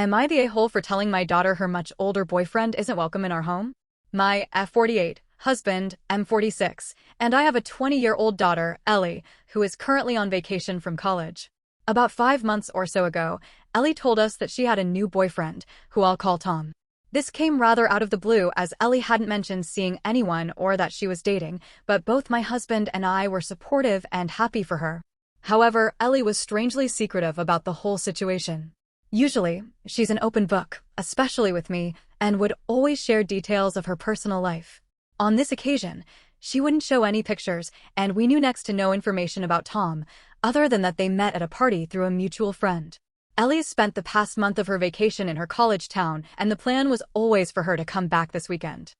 Am I the a-hole for telling my daughter her much older boyfriend isn't welcome in our home? My F48 husband, M46, and I have a 20-year-old daughter, Ellie, who is currently on vacation from college. About 5 months or so ago, Ellie told us that she had a new boyfriend, who I'll call Tom. This came rather out of the blue as Ellie hadn't mentioned seeing anyone or that she was dating, but both my husband and I were supportive and happy for her. However, Ellie was strangely secretive about the whole situation. Usually, she's an open book, especially with me, and would always share details of her personal life. On this occasion, she wouldn't show any pictures, and we knew next to no information about Tom, other than that they met at a party through a mutual friend. Ellie spent the past month of her vacation in her college town, and the plan was always for her to come back this weekend.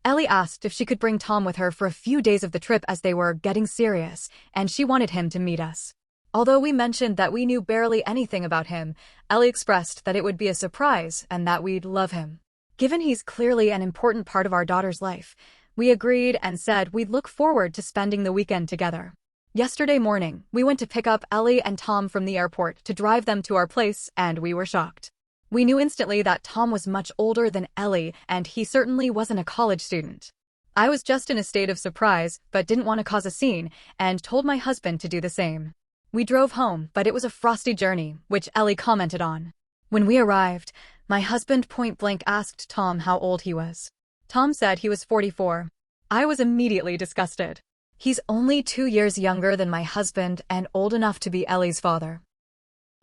Ellie asked if she could bring Tom with her for a few days of the trip as they were getting serious, and she wanted him to meet us. Although we mentioned that we knew barely anything about him, Ellie expressed that it would be a surprise and that we'd love him. Given he's clearly an important part of our daughter's life, we agreed and said we'd look forward to spending the weekend together. Yesterday morning, we went to pick up Ellie and Tom from the airport to drive them to our place, and we were shocked. We knew instantly that Tom was much older than Ellie, and he certainly wasn't a college student. I was just in a state of surprise, but didn't want to cause a scene, and told my husband to do the same. We drove home, but it was a frosty journey, which Ellie commented on. When we arrived, my husband point-blank asked Tom how old he was. Tom said he was 44. I was immediately disgusted. He's only 2 years younger than my husband and old enough to be Ellie's father.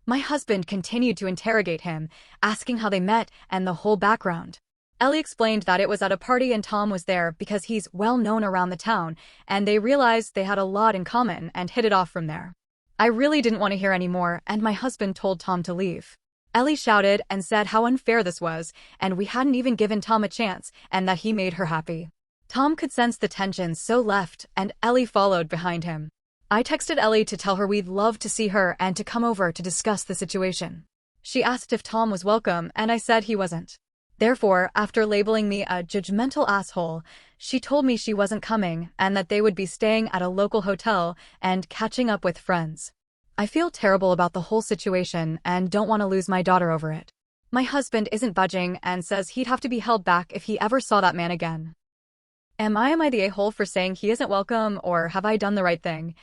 My husband continued to interrogate him, asking how they met and the whole background. Ellie explained that it was at a party and Tom was there because he's well known around the town, and they realized they had a lot in common and hit it off from there. I really didn't want to hear any more, and my husband told Tom to leave. Ellie shouted and said how unfair this was, and we hadn't even given Tom a chance, and that he made her happy. Tom could sense the tension, so left, and Ellie followed behind him. I texted Ellie to tell her we'd love to see her and to come over to discuss the situation. She asked if Tom was welcome, and I said he wasn't. Therefore, after labeling me a judgmental asshole, she told me she wasn't coming and that they would be staying at a local hotel and catching up with friends. I feel terrible about the whole situation and don't want to lose my daughter over it. My husband isn't budging and says he'd have to be held back if he ever saw that man again. Am I the a-hole for saying he isn't welcome, or have I done the right thing?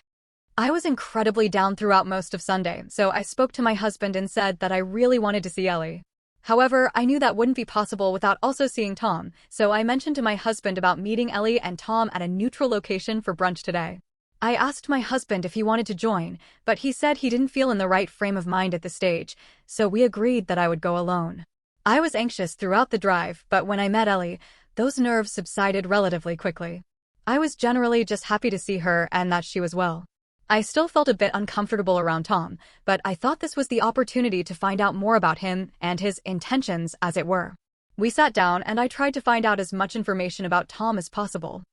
I was incredibly down throughout most of Sunday, so I spoke to my husband and said that I really wanted to see Ellie. However, I knew that wouldn't be possible without also seeing Tom, so I mentioned to my husband about meeting Ellie and Tom at a neutral location for brunch today. I asked my husband if he wanted to join, but he said he didn't feel in the right frame of mind at this stage, so we agreed that I would go alone. I was anxious throughout the drive, but when I met Ellie, those nerves subsided relatively quickly. I was generally just happy to see her and that she was well. I still felt a bit uncomfortable around Tom, but I thought this was the opportunity to find out more about him and his intentions, as it were. We sat down and I tried to find out as much information about Tom as possible.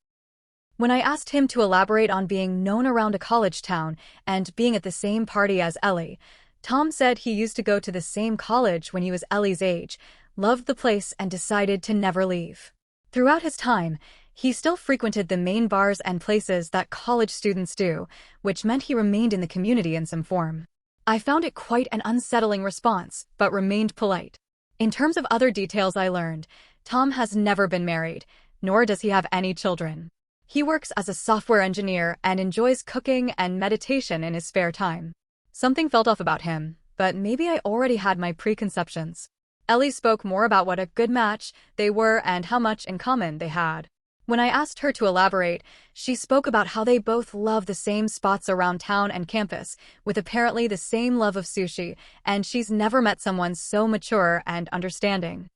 When I asked him to elaborate on being known around a college town and being at the same party as Ellie, Tom said he used to go to the same college when he was Ellie's age, loved the place and decided to never leave. Throughout his time, he still frequented the main bars and places that college students do, which meant he remained in the community in some form. I found it quite an unsettling response, but remained polite. In terms of other details I learned, Tom has never been married, nor does he have any children. He works as a software engineer and enjoys cooking and meditation in his spare time. Something felt off about him, but maybe I already had my preconceptions. Ellie spoke more about what a good match they were and how much in common they had. When I asked her to elaborate, she spoke about how they both love the same spots around town and campus, with apparently the same love of sushi, and she's never met someone so mature and understanding.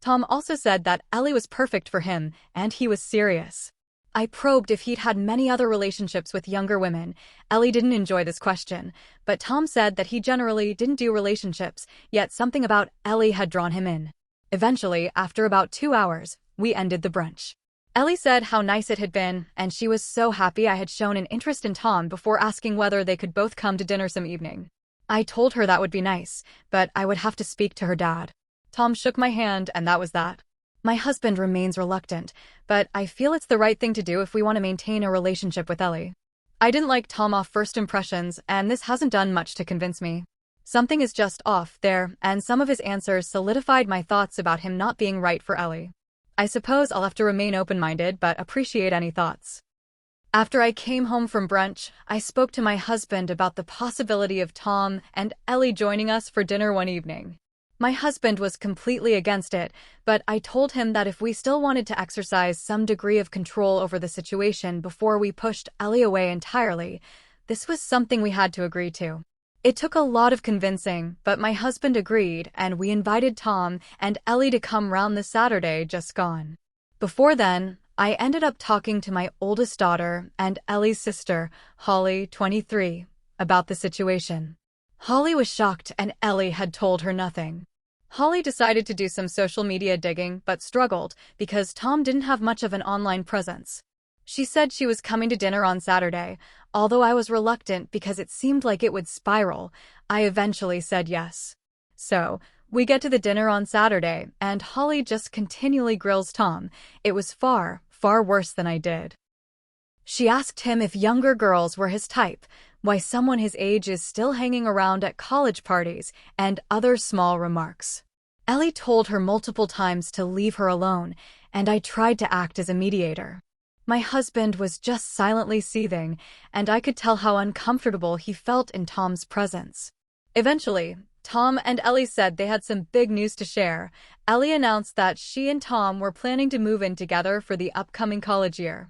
Tom also said that Ellie was perfect for him, and he was serious. I probed if he'd had many other relationships with younger women. Ellie didn't enjoy this question, but Tom said that he generally didn't do relationships, yet something about Ellie had drawn him in. Eventually, after about 2 hours, we ended the brunch. Ellie said how nice it had been, and she was so happy I had shown an interest in Tom before asking whether they could both come to dinner some evening. I told her that would be nice, but I would have to speak to her dad. Tom shook my hand, and that was that. My husband remains reluctant, but I feel it's the right thing to do if we want to maintain a relationship with Ellie. I didn't like Tom off first impressions, and this hasn't done much to convince me. Something is just off there, and some of his answers solidified my thoughts about him not being right for Ellie. I suppose I'll have to remain open-minded, but appreciate any thoughts. After I came home from brunch, I spoke to my husband about the possibility of Tom and Ellie joining us for dinner one evening. My husband was completely against it, but I told him that if we still wanted to exercise some degree of control over the situation before we pushed Ellie away entirely, this was something we had to agree to. It took a lot of convincing, but my husband agreed, and we invited Tom and Ellie to come round the Saturday just gone. Before then, I ended up talking to my oldest daughter and Ellie's sister, Holly, 23, about the situation. Holly was shocked and Ellie had told her nothing. Holly decided to do some social media digging but struggled because Tom didn't have much of an online presence. She said she was coming to dinner on Saturday, although I was reluctant because it seemed like it would spiral. I eventually said yes. So, we get to the dinner on Saturday, and Holly just continually grills Tom. It was far worse than I did. She asked him if younger girls were his type, why someone his age is still hanging around at college parties, and other small remarks. Ellie told her multiple times to leave her alone, and I tried to act as a mediator. My husband was just silently seething, and I could tell how uncomfortable he felt in Tom's presence. Eventually, Tom and Ellie said they had some big news to share. Ellie announced that she and Tom were planning to move in together for the upcoming college year.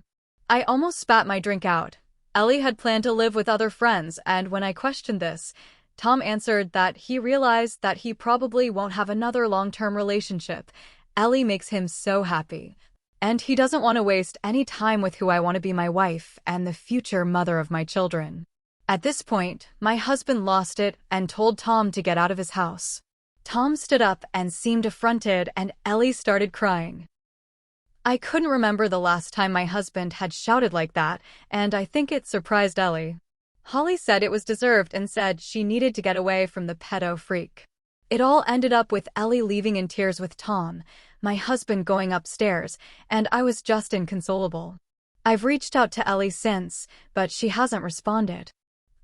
I almost spat my drink out. Ellie had planned to live with other friends, and when I questioned this, Tom answered that he realized that he probably won't have another long-term relationship. Ellie makes him so happy. And he doesn't want to waste any time with who I want to be my wife and the future mother of my children. At this point, my husband lost it and told Tom to get out of his house. Tom stood up and seemed affronted, and Ellie started crying. I couldn't remember the last time my husband had shouted like that, and I think it surprised Ellie. Holly said it was deserved and said she needed to get away from the pedo freak. It all ended up with Ellie leaving in tears with Tom, my husband going upstairs, and I was just inconsolable. I've reached out to Ellie since, but she hasn't responded.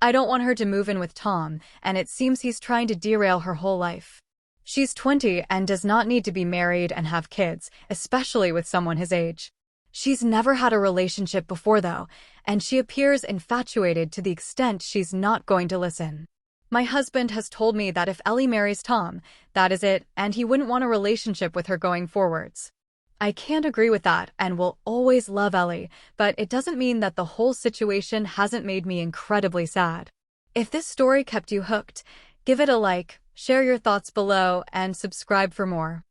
I don't want her to move in with Tom, and it seems he's trying to derail her whole life. She's 20 and does not need to be married and have kids, especially with someone his age. She's never had a relationship before though, and she appears infatuated to the extent she's not going to listen. My husband has told me that if Ellie marries Tom, that is it, and he wouldn't want a relationship with her going forwards. I can't agree with that and will always love Ellie, but it doesn't mean that the whole situation hasn't made me incredibly sad. If this story kept you hooked, give it a like, share your thoughts below, and subscribe for more.